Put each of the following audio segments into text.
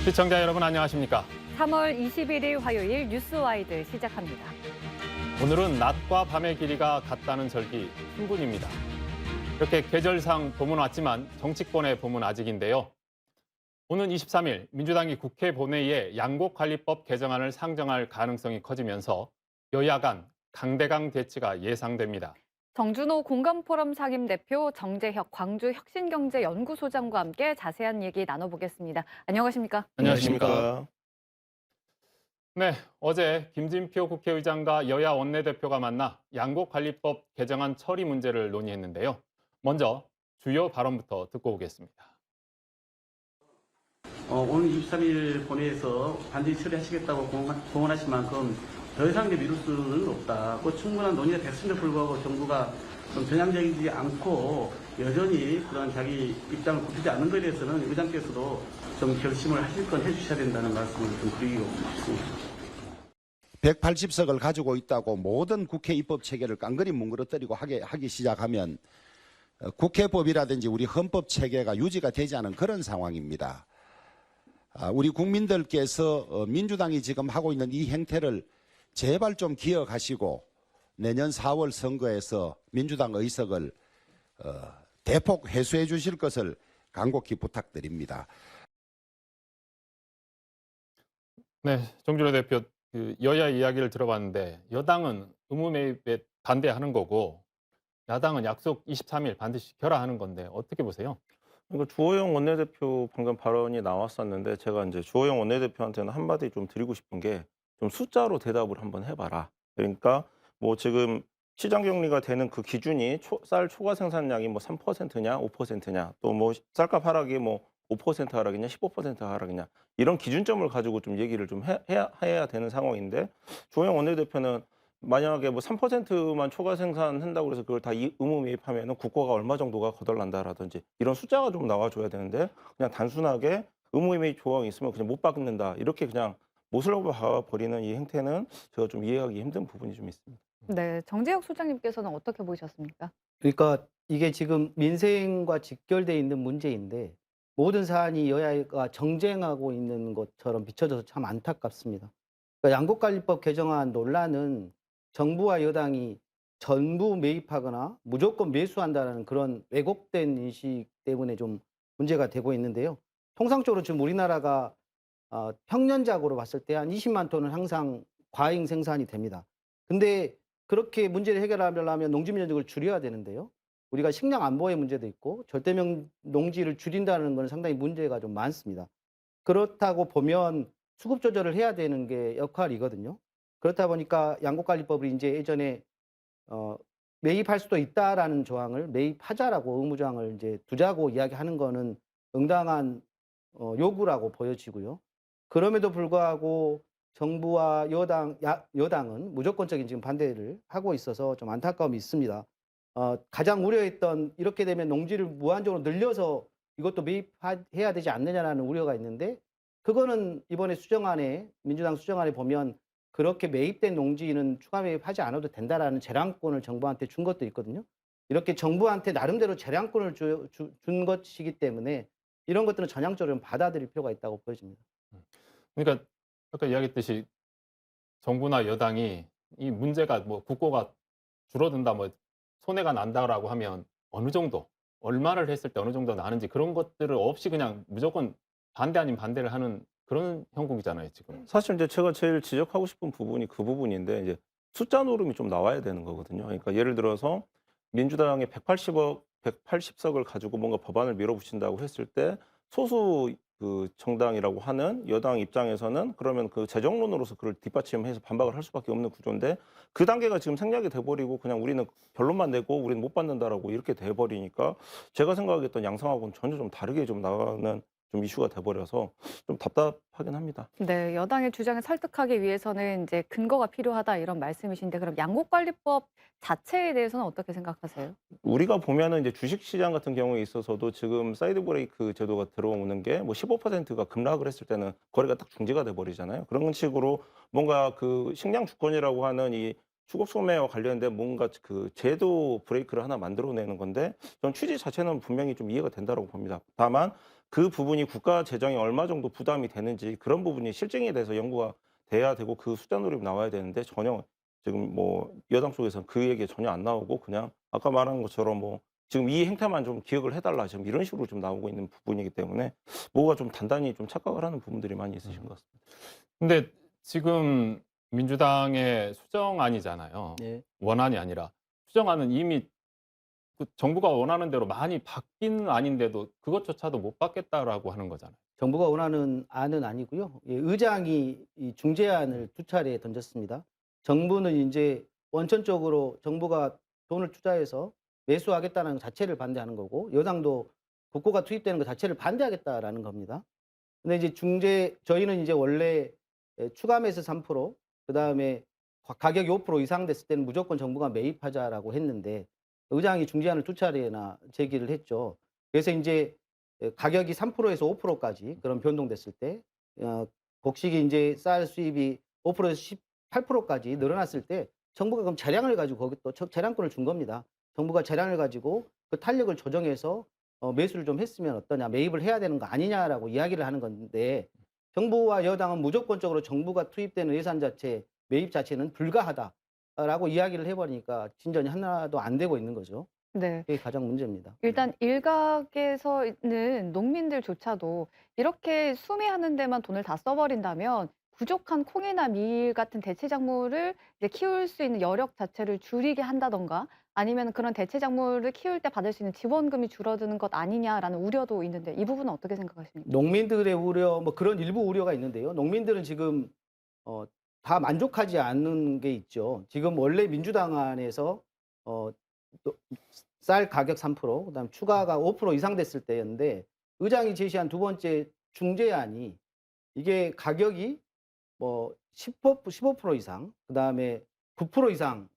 시청자 여러분 안녕하십니까? 3월 21일 화요일 뉴스와이드 시작합니다. 오늘은 낮과 밤의 길이가 같다는 절기 신군입니다. 이렇게 계절상 봄은 왔지만 정치권의 봄은 아직인데요. 오는 23일 민주당이 국회 본회의에 양곡관리법 개정안을 상정할 가능성이 커지면서 여야 간 강대강 대치가 예상됩니다. 정준호 공감포럼 상임대표, 정재혁 광주혁신경제연구소장과 함께 자세한 얘기 나눠보겠습니다. 안녕하십니까? 안녕하십니까? 네, 어제 김진표 국회의장과 여야 원내대표가 만나 양곡관리법 개정안 처리 문제를 논의했는데요. 먼저 주요 발언부터 듣고 오겠습니다. 오늘 23일 본회의에서 반드시 처리하시겠다고 공언하신 만큼 더 이상 미룰 수는 없다. 충분한 논의가 됐음에도 불구하고 정부가 좀 전향적이지 않고 여전히 그런 자기 입장을 굽히지 않는 것에 대해서는 의장께서도 좀 결심을 하실 건 해주셔야 된다는 말씀을 좀 드리고 싶습니다. 180석을 가지고 있다고 모든 국회 입법 체계를 깡그리 뭉그러뜨리고 하기 시작하면 국회법이라든지 우리 헌법 체계가 유지가 되지 않은 그런 상황입니다. 우리 국민들께서 민주당이 지금 하고 있는 이 행태를 제발 좀 기억하시고 내년 4월 선거에서 민주당 의석을 대폭 회수해 주실 것을 간곡히 부탁드립니다. 네, 정준호 대표, 여야 이야기를 들어봤는데 여당은 의무 매입에 반대하는 거고 야당은 약속 23일 반드시 결하하는 건데 어떻게 보세요? 그러니까 주호영 원내대표 방금 발언이 나왔었는데 제가 이제 주호영 원내대표한테는 한마디 좀 드리고 싶은 게 좀 숫자로 대답을 한번 해봐라. 그러니까 뭐 지금 시장 격리가 되는 그 기준이 쌀 초과 생산량이 뭐 3%냐, 5%냐, 또 뭐 쌀값 하락이 뭐 5% 하락이냐, 15% 하락이냐 이런 기준점을 가지고 좀 얘기를 좀 해야 되는 상황인데 주호영 원내대표는 만약에 뭐 3%만 초과 생산한다고 해서 그걸 다 의무 매입하면은 국고가 얼마 정도가 거덜난다라든지 이런 숫자가 좀 나와줘야 되는데 그냥 단순하게 의무 매입 조항이 있으면 그냥 못 받는다 이렇게 그냥 못을 봐버리는 이 행태는 제가 좀 이해하기 힘든 부분이 좀 있습니다. 네, 정재혁 소장님께서는 어떻게 보셨습니까? 그러니까 이게 지금 민생과 직결돼 있는 문제인데 모든 사안이 여야가 정쟁하고 있는 것처럼 비춰져서 참 안타깝습니다. 그러니까 양곡관리법 개정안 논란은 정부와 여당이 전부 매입하거나 무조건 매수한다는 그런 왜곡된 인식 때문에 좀 문제가 되고 있는데요. 통상적으로 지금 우리나라가 평년작으로 봤을 때 한 20만 톤은 항상 과잉 생산이 됩니다. 근데 그렇게 문제를 해결하려면 농지 면적을 줄여야 되는데요. 우리가 식량 안보의 문제도 있고 절대명 농지를 줄인다는 건 상당히 문제가 좀 많습니다. 그렇다고 보면 수급 조절을 해야 되는 게 역할이거든요. 그렇다 보니까 양곡관리법을 이제 예전에 매입할 수도 있다라는 조항을 매입하자라고 의무 조항을 이제 두자고 이야기하는 거는 응당한 요구라고 보여지고요. 그럼에도 불구하고 정부와 여당은 무조건적인 지금 반대를 하고 있어서 좀 안타까움이 있습니다. 가장 우려했던 이렇게 되면 농지를 무한적으로 늘려서 이것도 매입해야 되지 않느냐라는 우려가 있는데 그거는 이번에 수정안에 민주당 수정안에 보면 그렇게 매입된 농지는 추가 매입하지 않아도 된다라는 재량권을 정부한테 준 것도 있거든요. 이렇게 정부한테 나름대로 재량권을 준 것이기 때문에 이런 것들은 전향적으로 좀 받아들일 필요가 있다고 보여집니다. 그러니까 아까 이야기했듯이 정부나 여당이 이 문제가 뭐 국고가 줄어든다, 뭐 손해가 난다라고 하면 어느 정도, 얼마를 했을 때 어느 정도 나는지 그런 것들을 없이 그냥 무조건 반대 아닌 반대를 하는 그런 형국이잖아요, 지금. 사실 이제 제가 제일 지적하고 싶은 부분이 그 부분인데 이제 숫자 노름이 좀 나와야 되는 거거든요. 그러니까 예를 들어서 민주당이 180석을 가지고 뭔가 법안을 밀어붙인다고 했을 때 소수 그 정당이라고 하는 여당 입장에서는 그러면 그 재정론으로서 그걸 뒷받침해서 반박을 할 수밖에 없는 구조인데 그 단계가 지금 생략이 돼버리고 그냥 우리는 결론만 내고 우리는 못 받는다라고 이렇게 돼버리니까 제가 생각했던 양상하고는 전혀 좀 다르게 좀 나가는 좀 이슈가 돼버려서 좀 답답하긴 합니다. 네, 여당의 주장을 설득하기 위해서는 이제 근거가 필요하다 이런 말씀이신데 그럼 양곡관리법 자체에 대해서는 어떻게 생각하세요? 우리가 보면은 이제 주식시장 같은 경우에 있어서도 지금 사이드 브레이크 제도가 들어오는 게 뭐 15%가 급락을 했을 때는 거래가 딱 중지가 돼 버리잖아요. 그런 식으로 뭔가 그 식량 주권이라고 하는 이 추국 소매와 관련된 뭔가 그 제도 브레이크를 하나 만들어내는 건데 전 취지 자체는 분명히 좀 이해가 된다고 봅니다. 다만 그 부분이 국가 재정에 얼마 정도 부담이 되는지 그런 부분이 실증에 대해서 연구가 돼야 되고 그 숫자 노립이 나와야 되는데 전혀 지금 뭐 여당 쪽에서는 그 얘기 전혀 안 나오고 그냥 아까 말한 것처럼 뭐 지금 이 행태만 좀 기억을 해달라 지금 이런 식으로 좀 나오고 있는 부분이기 때문에 뭐가 좀 단단히 좀 착각을 하는 부분들이 많이 있으신 것 같습니다. 근데 지금 민주당의 수정안이잖아요. 네. 원안이 아니라 수정안은 이미 그 정부가 원하는 대로 많이 바뀐 안인데도 그것조차도 못 받겠다라고 하는 거잖아요. 정부가 원하는 안은 아니고요. 예, 의장이 이 중재안을 2차례 던졌습니다. 정부는 이제 원천적으로 정부가 돈을 투자해서 매수하겠다는 것 자체를 반대하는 거고 여당도 국고가 투입되는 것 자체를 반대하겠다라는 겁니다. 근데 이제 저희는 이제 원래 추가 매수 3%, 그다음에 가격이 5% 이상 됐을 때는 무조건 정부가 매입하자라고 했는데 의장이 중재안을 2차례나 제기를 했죠. 그래서 이제 가격이 3%에서 5%까지 그런 변동됐을 때 곡식이 이제 쌀 수입이 5%에서 18%까지 늘어났을 때 정부가 그럼 재량을 가지고 거기 또 재량권을 준 겁니다. 정부가 재량을 가지고 그 탄력을 조정해서 매수를 좀 했으면 어떠냐, 매입을 해야 되는 거 아니냐라고 이야기를 하는 건데 정부와 여당은 무조건적으로 정부가 투입되는 예산 자체, 매입 자체는 불가하다라고 이야기를 해버리니까 진전이 하나도 안 되고 있는 거죠. 네. 그게 가장 문제입니다. 일단 일각에서 있는 농민들조차도 이렇게 수미하는 데만 돈을 다 써버린다면 부족한 콩이나 밀 같은 대체 작물을 이제 키울 수 있는 여력 자체를 줄이게 한다던가 아니면 그런 대체 작물을 키울 때 받을 수 있는 지원금이 줄어드는 것 아니냐라는 우려도 있는데 이 부분은 어떻게 생각하십니까? 농민들의 우려, 뭐 그런 일부 우려가 있는데요. 농민들은 지금 다 만족하지 않는 게 있죠. 지금 원래 민주당 안에서 어, 쌀 가격 3%, 그다음 추가가 5% 이상 됐을 때였는데 의장이 제시한 두 번째 중재안이 이게 가격이 뭐 15% 이상, 그다음에 9% 이상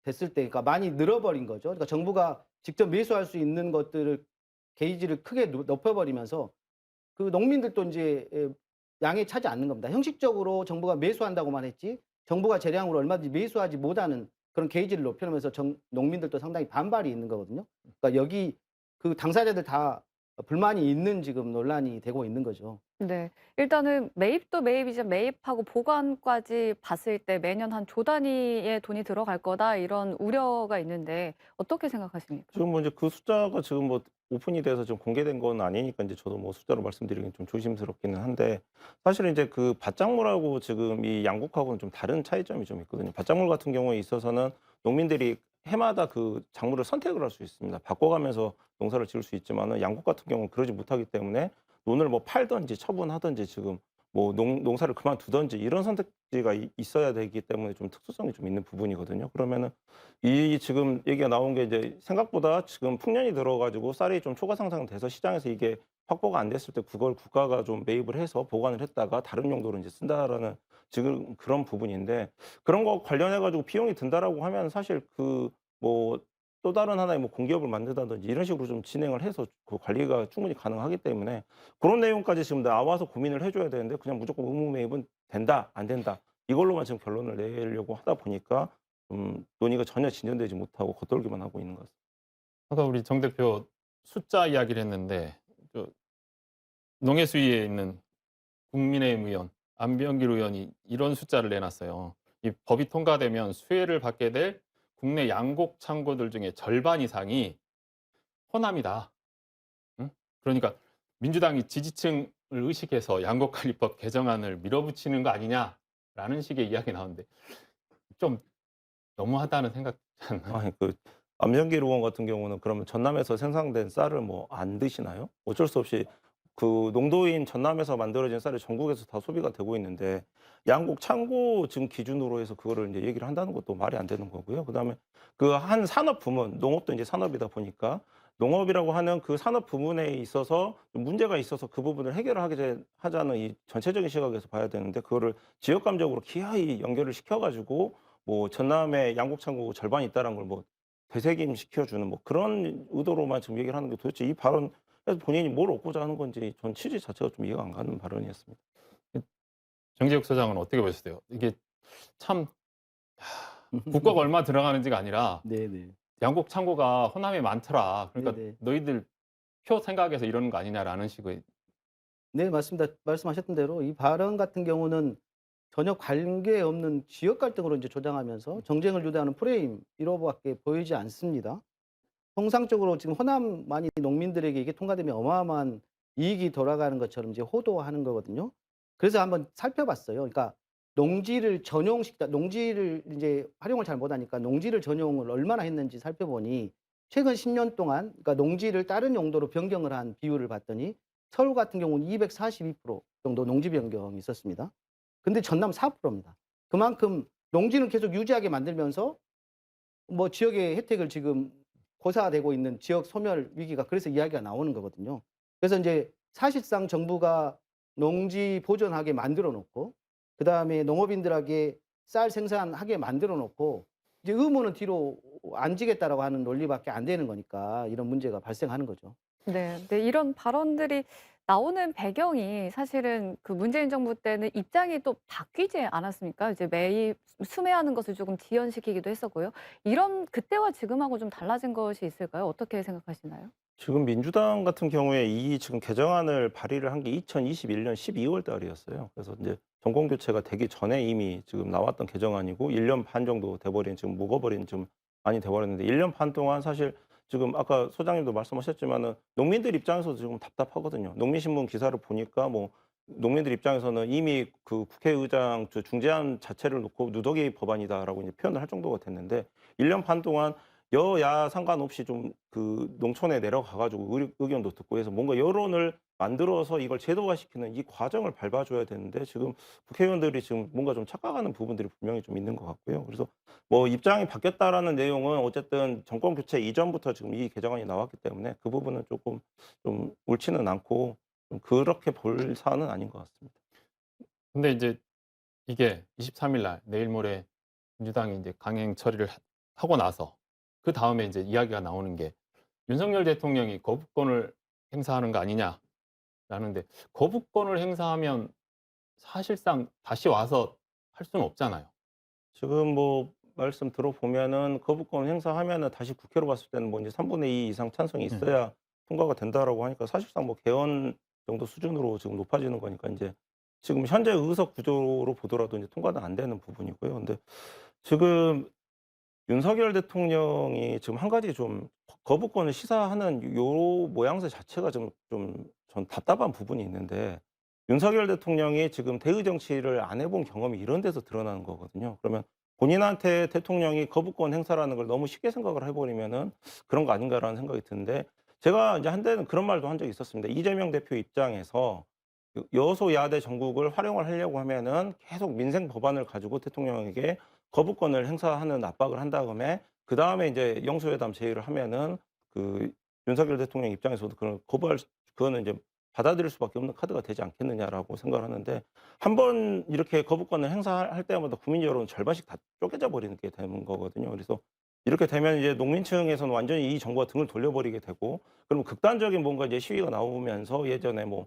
됐을 때, 그러니까 많이 늘어버린 거죠. 그러니까 정부가 직접 매수할 수 있는 것들을 게이지를 크게 높여버리면서 그 농민들도 이제 양에 차지 않는 겁니다. 형식적으로 정부가 매수한다고만 했지 정부가 재량으로 얼마든지 매수하지 못하는 그런 게이지를 높여놓으면서 농민들도 상당히 반발이 있는 거거든요. 그러니까 여기 그 당사자들 다 불만이 있는 지금 논란이 되고 있는 거죠. 네. 일단은 매입도 매입이지만 매입하고 보관까지 봤을 때 매년 한 조 단위의 돈이 들어갈 거다 이런 우려가 있는데 어떻게 생각하십니까? 지금 뭐 이제 그 숫자가 지금 뭐 오픈이 돼서 지금 공개된 건 아니니까 이제 저도 뭐 숫자로 말씀드리긴 좀 조심스럽기는 한데 사실은 이제 그 밭작물하고 지금 이 양곡하고는 좀 다른 차이점이 좀 있거든요. 밭작물 같은 경우에 있어서는 농민들이 해마다 그 작물을 선택을 할 수 있습니다. 바꿔가면서 농사를 지을 수 있지만은 양곡 같은 경우는 그러지 못하기 때문에 논을 뭐 팔든지 처분하든지 지금 뭐 농사를 그만두든지 이런 선택지가 있어야 되기 때문에 좀 특수성이 좀 있는 부분이거든요. 그러면은 이 지금 얘기가 나온 게 이제 생각보다 지금 풍년이 들어가지고 쌀이 좀 초과 상승돼서 시장에서 이게 확보가 안 됐을 때 그걸 국가가 좀 매입을 해서 보관을 했다가 다른 용도로 이제 쓴다라는 지금 그런 부분인데 그런 거 관련해 가지고 비용이 든다라고 하면 사실 그 뭐 또 다른 하나의 뭐 공기업을 만든다든지 이런 식으로 좀 진행을 해서 그 관리가 충분히 가능하기 때문에 그런 내용까지 지금 나와서 고민을 해줘야 되는데 그냥 무조건 의무 매입은 된다 안 된다 이걸로만 지금 결론을 내려고 하다 보니까 논의가 전혀 진전되지 못하고 겉돌기만 하고 있는 것 같습니다. 아까 우리 정 대표 숫자 이야기를 했는데 저 농해수위에 있는 국민의힘 의원 안병길 의원이 이런 숫자를 내놨어요. 이 법이 통과되면 수혜를 받게 될 국내 양곡 창고들 중에 절반 이상이 호남이다. 응? 그러니까 민주당이 지지층을 의식해서 양곡관리법 개정안을 밀어붙이는 거 아니냐라는 식의 이야기 나오는데 좀 너무하다는 생각 들지 않나요? 아니 그 안병길 의원 같은 경우는 그러면 전남에서 생산된 쌀을 뭐 안 드시나요? 어쩔 수 없이 그 농도인 전남에서 만들어진 쌀이 전국에서 다 소비가 되고 있는데 양곡 창고 지금 기준으로 해서 그거를 이제 얘기를 한다는 것도 말이 안 되는 거고요. 그다음에 그 한 산업 부문, 농업도 이제 산업이다 보니까 농업이라고 하는 그 산업 부문에 있어서 좀 문제가 있어서 그 부분을 해결을 하자는 이 전체적인 시각에서 봐야 되는데 그거를 지역 감정으로 기하에 연결을 시켜 가지고 뭐 전남에 양곡 창고 절반이 있다는 걸 뭐 되새김 시켜주는 뭐 그런 의도로만 지금 얘기를 하는 게 도대체 이 발언에서 본인이 뭘 얻고자 하는 건지 전 취지 자체가 좀 이해가 안 가는 발언이었습니다. 정재욱 소장은 어떻게 보셨어요? 이게 참 국가가 얼마 들어가는지가 아니라 네네. 양곡 창고가 호남에 많더라. 그러니까 네네. 너희들 표 생각해서 이러는 거 아니냐라는 식의. 네, 맞습니다. 말씀하셨던 대로 이 발언 같은 경우는 전혀 관계없는 지역 갈등으로 이제 조장하면서 정쟁을 유도하는 프레임 이로밖에 보이지 않습니다. 통상적으로 지금 호남 많이 농민들에게 이게 통과되면 어마어마한 이익이 돌아가는 것처럼 이제 호도하는 거거든요. 그래서 한번 살펴봤어요. 그러니까 농지를 전용시키다, 농지를 이제 활용을 잘 못하니까 농지를 전용을 얼마나 했는지 살펴보니 최근 10년 동안 그러니까 농지를 다른 용도로 변경을 한 비율을 봤더니 서울 같은 경우는 242% 정도 농지 변경이 있었습니다. 근데 전남 4%입니다. 그만큼 농지는 계속 유지하게 만들면서 뭐 지역의 혜택을 지금 고사되고 있는 지역 소멸 위기가 그래서 이야기가 나오는 거거든요. 그래서 인제 사실상 정부가 농지 보존하게 만들어 놓고 그다음에 농업인들에게 쌀 생산하게 만들어 놓고 이제 의무는 뒤로 안 지겠다라고 하는 논리밖에 안 되는 거니까 이런 문제가 발생하는 거죠. 네. 네, 이런 발언들이 나오는 배경이 사실은 그 문재인 정부 때는 입장이 또 바뀌지 않았습니까? 이제 매입 수매하는 것을 조금 지연시키기도 했었고요. 이런 그때와 지금하고 좀 달라진 것이 있을까요? 어떻게 생각하시나요? 지금 민주당 같은 경우에 이 지금 개정안을 발의를 한 게 2021년 12월 달이었어요. 그래서 이제 정권 교체가 되기 전에 이미 지금 나왔던 개정안이고 1년 반 정도 돼 버린 지금 묵어버린 좀 많이 돼 버렸는데 1년 반 동안 사실 지금 아까 소장님도 말씀하셨지만은 농민들 입장에서도 지금 답답하거든요. 농민신문 기사를 보니까 뭐 농민들 입장에서는 이미 그 국회의장 저 중재안 자체를 놓고 누더기 법안이다라고 이제 표현을 할 정도가 됐는데 1년 반 동안 여야 상관없이 좀 그 농촌에 내려가 가지고 의견도 듣고 해서 뭔가 여론을 만들어서 이걸 제도화시키는 이 과정을 밟아줘야 되는데 지금 국회의원들이 지금 뭔가 좀 착각하는 부분들이 분명히 좀 있는 것 같고요. 그래서 뭐 입장이 바뀌었다라는 내용은 어쨌든 정권 교체 이전부터 지금 이 개정안이 나왔기 때문에 그 부분은 조금 좀 옳지는 않고 좀 그렇게 볼 사안은 아닌 것 같습니다. 근데 이제 이게 23일 날 내일 모레 민주당이 이제 강행 처리를 하고 나서 그다음에 이제 이야기가 나오는 게 윤석열 대통령이 거부권을 행사하는 거 아니냐라는데 거부권을 행사하면 사실상 다시 와서 할 수는 없잖아요. 지금 뭐 말씀 들어보면은 거부권 행사하면은 다시 국회로 갔을 때는 뭐 이제 3분의 2 이상 찬성이 네. 있어야 통과가 된다라고 하니까 사실상 뭐 개헌 정도 수준으로 지금 높아지는 거니까 이제 지금 현재 의석 구조로 보더라도 이제 통과는 안 되는 부분이고요. 근데 지금 윤석열 대통령이 지금 한 가지 좀 거부권을 시사하는 요 모양새 자체가 좀 전 답답한 부분이 있는데 윤석열 대통령이 지금 대의 정치를 안 해본 경험이 이런 데서 드러나는 거거든요. 그러면 본인한테 대통령이 거부권 행사라는 걸 너무 쉽게 생각을 해버리면은 그런 거 아닌가라는 생각이 드는데 제가 이제 한때는 그런 말도 한 적이 있었습니다. 이재명 대표 입장에서 여소야대 전국을 활용을 하려고 하면은 계속 민생 법안을 가지고 대통령에게 거부권을 행사하는 압박을 한 다음에 그다음에 이제 영수회담 제의를 하면은 그 윤석열 대통령 입장에서도 그런 그거는 이제 받아들일 수밖에 없는 카드가 되지 않겠느냐라고 생각을 하는데 한 번 이렇게 거부권을 행사할 때마다 국민 여론은 절반씩 다 쪼개져 버리는 게 되는 거거든요. 그래서 이렇게 되면 이제 농민층에서는 완전히 이 정부가 등을 돌려버리게 되고 그럼 극단적인 뭔가 이제 시위가 나오면서 예전에 뭐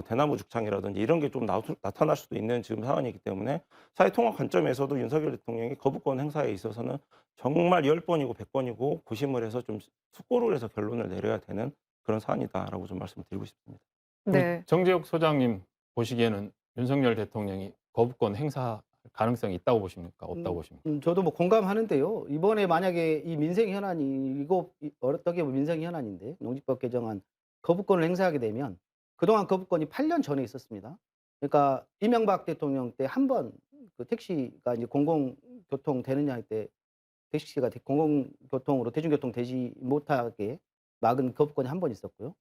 대나무 죽창이라든지 이런 게 좀 나타날 수도 있는 지금 상황이기 때문에 사회 통합 관점에서도 윤석열 대통령이 거부권 행사에 있어서는 정말 10번이고 100번이고 고심을 해서 좀 숙고를 해서 결론을 내려야 되는 그런 사안이다라고 좀 말씀을 드리고 싶습니다. 네. 정재욱 소장님 보시기에는 윤석열 대통령이 거부권 행사 가능성이 있다고 보십니까? 없다고 보십니까? 저도 뭐 공감하는데요. 이번에 만약에 이 민생 현안이 이거 어떻게 보면 민생 현안인데 농지법 개정안 거부권을 행사하게 되면 그동안 거부권이 8년 전에 있었습니다. 그러니까 이명박 대통령 때 한 번 그 택시가 이제 공공교통 되느냐 할 때 택시가 공공교통으로 대중교통 되지 못하게 막은 거부권이 한 번 있었고요.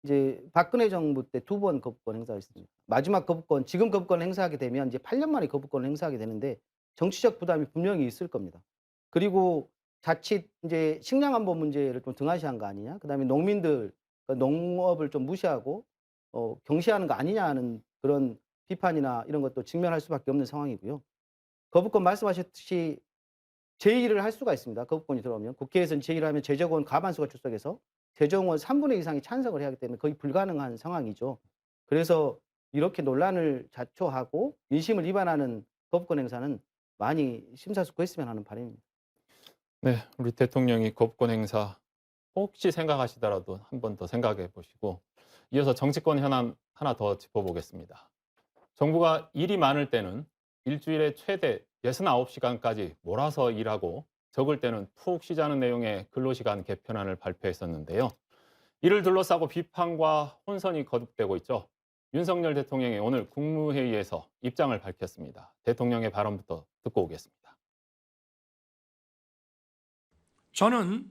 이제 박근혜 정부 때 2번 거부권 행사했습니다. 마지막 거부권 지금 거부권을 행사하게 되면 이제 8년 만에 거부권을 행사하게 되는데 정치적 부담이 분명히 있을 겁니다. 그리고 자칫 이제 식량 안보 문제를 좀 등한시한 거 아니냐? 그다음에 농민들 그러니까 농업을 좀 무시하고 경시하는 거 아니냐 하는 그런 비판이나 이런 것도 직면할 수밖에 없는 상황이고요. 거부권 말씀하셨듯이 제의를 할 수가 있습니다. 거부권이 들어오면 국회에서는 제의를 하면 제적원 과반수가 출석해서 최종원 3분의 2 이상이 찬성을 해야 하기 때문에 거의 불가능한 상황이죠. 그래서 이렇게 논란을 자초하고 민심을 위반하는 거부권 행사는 많이 심사숙고했으면 하는 바람입니다. 네, 우리 대통령이 법권 행사 혹시 생각하시더라도 한 번 더 생각해 보시고 이어서 정치권 현안 하나 더 짚어보겠습니다. 정부가 일이 많을 때는 일주일에 최대 69시간까지 몰아서 일하고 적을 때는 푹 쉬자는 내용의 근로시간 개편안을 발표했었는데요. 이를 둘러싸고 비판과 혼선이 거듭되고 있죠. 윤석열 대통령이 오늘 국무회의에서 입장을 밝혔습니다. 대통령의 발언부터 듣고 오겠습니다. 저는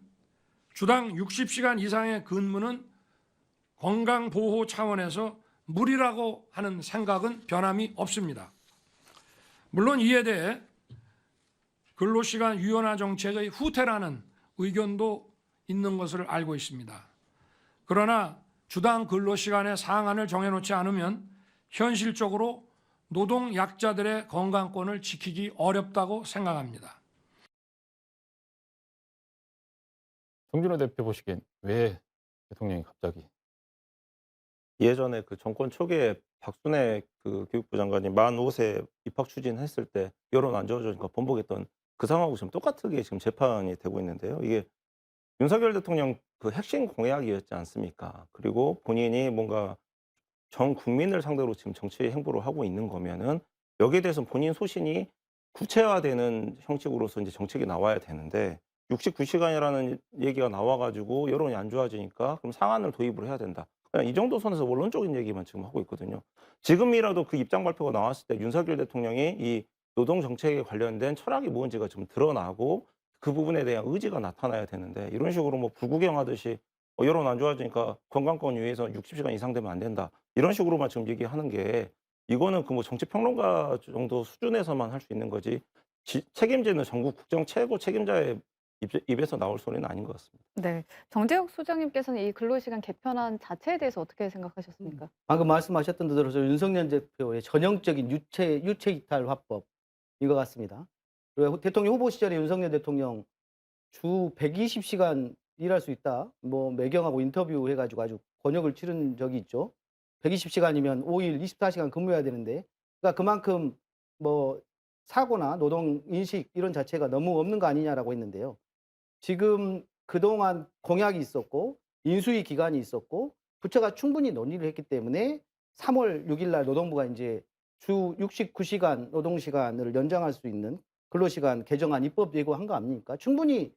주당 60시간 이상의 근무는 건강보호 차원에서 무리라고 하는 생각은 변함이 없습니다. 물론 이에 대해 근로시간 유연화 정책의 후퇴라는 의견도 있는 것을 알고 있습니다. 그러나 주당 근로시간의 상한을 정해놓지 않으면 현실적으로 노동 약자들의 건강권을 지키기 어렵다고 생각합니다. 정준호 대표 보시기엔 왜 대통령이 갑자기 예전에 그 정권 초기에 박순애 그 교육부 장관이 만 5세 입학 추진했을 때 여론 안 좋아지니까 번복했던 그 상황하고 지금 똑같게 지금 재판이 되고 있는데요. 이게 윤석열 대통령 그 핵심 공약이었지 않습니까? 그리고 본인이 뭔가 전 국민을 상대로 지금 정치 행보를 하고 있는 거면은 여기에 대해서 본인 소신이 구체화되는 형식으로서 이제 정책이 나와야 되는데 69시간이라는 얘기가 나와 가지고 여론이 안 좋아지니까 그럼 상한을 도입을 해야 된다. 그냥 이 정도 선에서 원론적인 얘기만 지금 하고 있거든요. 지금이라도 그 입장 발표가 나왔을 때 윤석열 대통령이 이 노동 정책에 관련된 철학이 뭔지가 좀 드러나고 그 부분에 대한 의지가 나타나야 되는데 이런 식으로 뭐 불구경하듯이 여론 안 좋아지니까 건강권 위해서 60시간 이상 되면 안 된다. 이런 식으로만 지금 얘기하는 게 이거는 그 뭐 정치 평론가 정도 수준에서만 할 수 있는 거지 책임지는 전국 국정 최고 책임자의 입에서 나올 소리는 아닌 것 같습니다. 네. 정재욱 소장님께서는 이 근로시간 개편안 자체에 대해서 어떻게 생각하셨습니까? 방금 말씀하셨던 대로 윤석열 대표의 전형적인 유체 이탈 화법 이거 같습니다. 그리고 대통령 후보 시절에 윤석열 대통령 주 120시간 일할 수 있다. 뭐 매경하고 인터뷰해 가지고 아주 곤욕을 치른 적이 있죠. 120시간이면 5일 24시간 근무해야 되는데 그러니까 그만큼 뭐 사고나 노동 인식 이런 자체가 너무 없는 거 아니냐라고 했는데요. 지금 그동안 공약이 있었고 인수위 기간이 있었고 부처가 충분히 논의를 했기 때문에 3월 6일 날 노동부가 이제 주 69시간 노동 시간을 연장할 수 있는 근로시간 개정안 입법 예고한 거 아닙니까? 충분히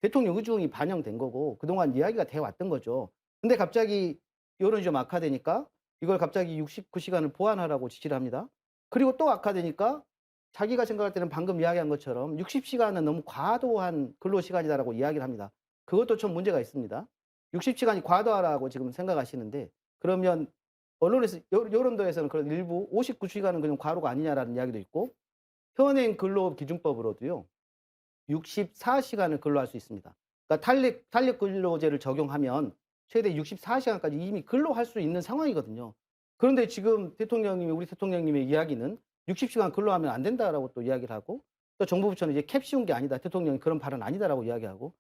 대통령 의중이 반영된 거고 그동안 이야기가 돼 왔던 거죠. 근데 갑자기 여론이 좀 악화되니까 이걸 갑자기 69시간을 보완하라고 지시를 합니다. 그리고 또 악화되니까 자기가 생각할 때는 방금 이야기한 것처럼 60시간은 너무 과도한 근로시간이다라고 이야기를 합니다. 그것도 좀 문제가 있습니다. 60시간이 과도하다고 지금 생각하시는데 그러면 언론에서 여론도에서는 그런 일부 59시간은 그냥 과로가 아니냐라는 이야기도 있고 현행 근로기준법으로도요. 64시간을 근로할 수 있습니다. 그러니까 탄력 근로제를 적용하면 최대 64시간까지 이미 근로할 수 있는 상황이거든요. 그런데 지금 우리 대통령님의 이야기는 60시간 근로하면 안 된다라고 또 이야기를 하고 또 정부 부처는 이제 캡 씌운 게 아니다. 대통령이 그런 발언 아니다라고 이야기하고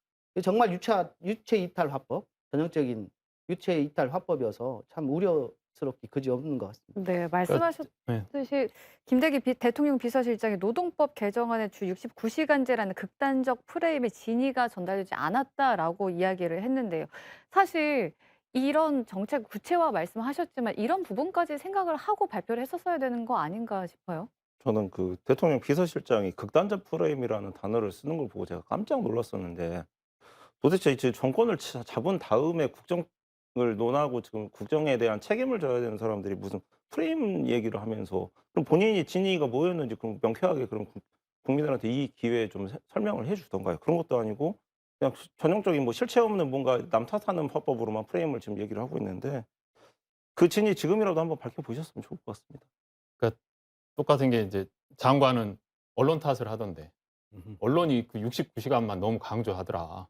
정말 유체 이탈 화법, 전형적인 유체 이탈 화법이어서 참 우려스럽기 그지없는 것 같습니다. 네, 말씀하셨듯이 김대기 대통령 비서실장이 노동법 개정안의 주 69시간제라는 극단적 프레임의 진위가 전달되지 않았다라고 이야기를 했는데요. 사실 이런 정책 구체화 말씀하셨지만 이런 부분까지 생각을 하고 발표를 했었어야 되는 거 아닌가 싶어요. 저는 그 대통령 비서실장이 극단적 프레임이라는 단어를 쓰는 걸 보고 제가 깜짝 놀랐었는데 도대체 이제 정권을 잡은 다음에 국정을 논하고 지금 국정에 대한 책임을 져야 되는 사람들이 무슨 프레임 얘기를 하면서 그럼 본인이 진위가 뭐였는지 그럼 명쾌하게 그럼 국민들한테 이 기회에 좀 설명을 해 주던가요? 그런 것도 아니고 그냥 전형적인 뭐 실체 없는 뭔가 남 탓하는 화법으로만 프레임을 지금 얘기를 하고 있는데 그 진위 지금이라도 한번 밝혀보셨으면 좋을 것 같습니다. 그러니까 똑같은 게 이제 장관은 언론 탓을 하던데 언론이 그 69시간만 너무 강조하더라.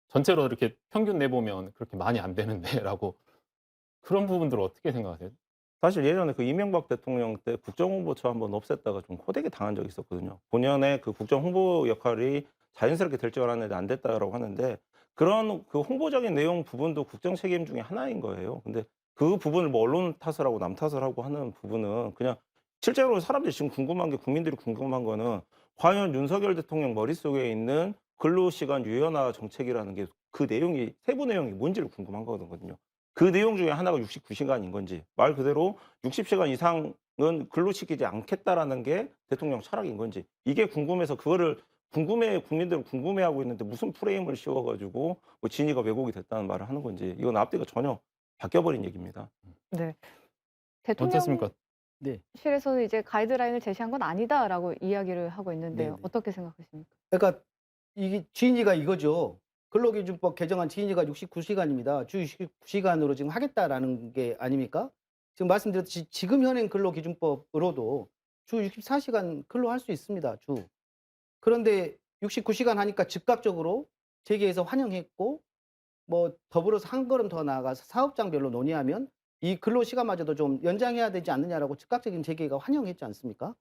전체로 이렇게 평균 내보면 그렇게 많이 안 되는데라고 그런 부분들을 어떻게 생각하세요? 사실 예전에 그 이명박 대통령 때 국정홍보처 한번 없앴다가 좀 호되게 당한 적이 있었거든요. 본연의 그 국정홍보 역할이 자연스럽게 될 줄 알았는데 안 됐다라고 하는데 그런 그 홍보적인 내용 부분도 국정 책임 중에 하나인 거예요. 근데 그 부분을 뭐 언론 탓을 하고 남 탓을 하고 하는 부분은 그냥 실제로 사람들이 지금 궁금한 게 국민들이 궁금한 거는 과연 윤석열 대통령 머릿속에 있는 근로시간 유연화 정책이라는 게 그 내용이 세부 내용이 뭔지를 궁금한 거거든요. 그 내용 중에 하나가 69시간인 건지 말 그대로 60시간 이상은 근로시키지 않겠다라는 게 대통령 철학인 건지 이게 궁금해서 그거를 국민들은 궁금해하고 있는데 무슨 프레임을 씌워가지고 뭐 진위가 왜곡이 됐다는 말을 하는 건지 이건 앞뒤가 전혀 바뀌어버린 얘기입니다. 네. 어떻습니까? 네. 대통령실에서는 이제 가이드라인을 제시한 건 아니다라고 이야기를 하고 있는데요. 네네. 어떻게 생각하십니까? 그러니까 이게 진위가 이거죠. 근로기준법 개정안 진위가 69시간입니다. 주 69시간으로 지금 하겠다라는 게 아닙니까? 지금 말씀드렸듯이 지금 현행 근로기준법으로도 주 64시간 근로할 수 있습니다. 주. 그런데 69시간 하니까 즉각적으로 재계에서 환영했고 뭐 더불어서 한 걸음 더 나아가서 사업장별로 논의하면 이 근로시간마저도 좀 연장해야 되지 않느냐라고 즉각적인 재계가 환영했지 않습니까?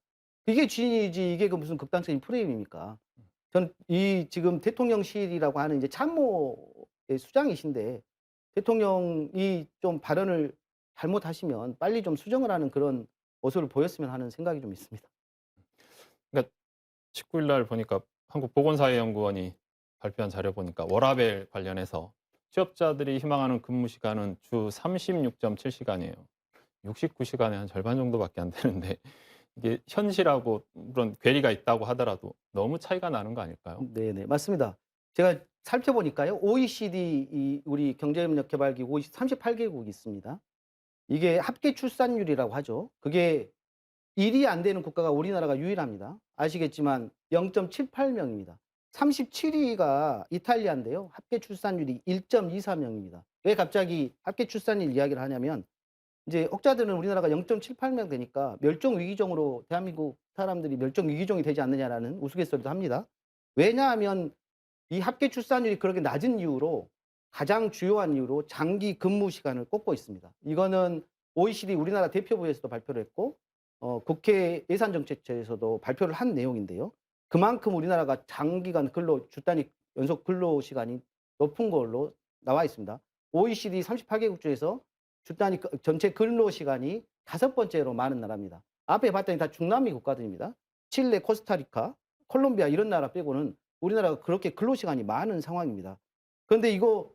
이게 진위이지 이게 그 무슨 극단적인 프레임입니까? 전 이 지금 대통령실이라고 하는 이제 참모의 수장이신데 대통령이 좀 발언을 잘못하시면 빨리 좀 수정을 하는 그런 모습을 보였으면 하는 생각이 좀 있습니다. 19일 날 보니까 한국보건사회연구원이 발표한 자료 보니까 워라밸 관련해서 취업자들이 희망하는 근무 시간은 주 36.7시간이에요. 69시간의 한 절반 정도밖에 안 되는데 이게 현실하고 그런 괴리가 있다고 하더라도 너무 차이가 나는 거 아닐까요? 네네. 맞습니다. 제가 살펴보니까요. OECD 이 우리 경제협력개발기구 38개국이 있습니다. 이게 합계 출산율이라고 하죠. 그게 1이 안 되는 국가가 우리나라가 유일합니다. 아시겠지만 0.78명입니다. 37위가 이탈리아인데요. 합계 출산율이 1.24명입니다. 왜 갑자기 합계 출산율 이야기를 하냐면 이제 혹자들은 우리나라가 0.78명 되니까 멸종 위기종으로 대한민국 사람들이 멸종 위기종이 되지 않느냐라는 우스갯소리도 합니다. 왜냐하면 이 합계 출산율이 그렇게 낮은 이유로 가장 주요한 이유로 장기 근무 시간을 꼽고 있습니다. 이거는 OECD 우리나라 대표부에서도 발표를 했고 국회 예산정책처에서도 발표를 한 내용인데요. 그만큼 우리나라가 장기간 주 단위 연속 근로 시간이 높은 걸로 나와 있습니다. OECD 38개국 중에서 주 단위 전체 근로 시간이 5번째로 많은 나라입니다. 앞에 봤더니 다 중남미 국가들입니다. 칠레, 코스타리카, 콜롬비아 이런 나라 빼고는 우리나라가 그렇게 근로 시간이 많은 상황입니다. 그런데 이거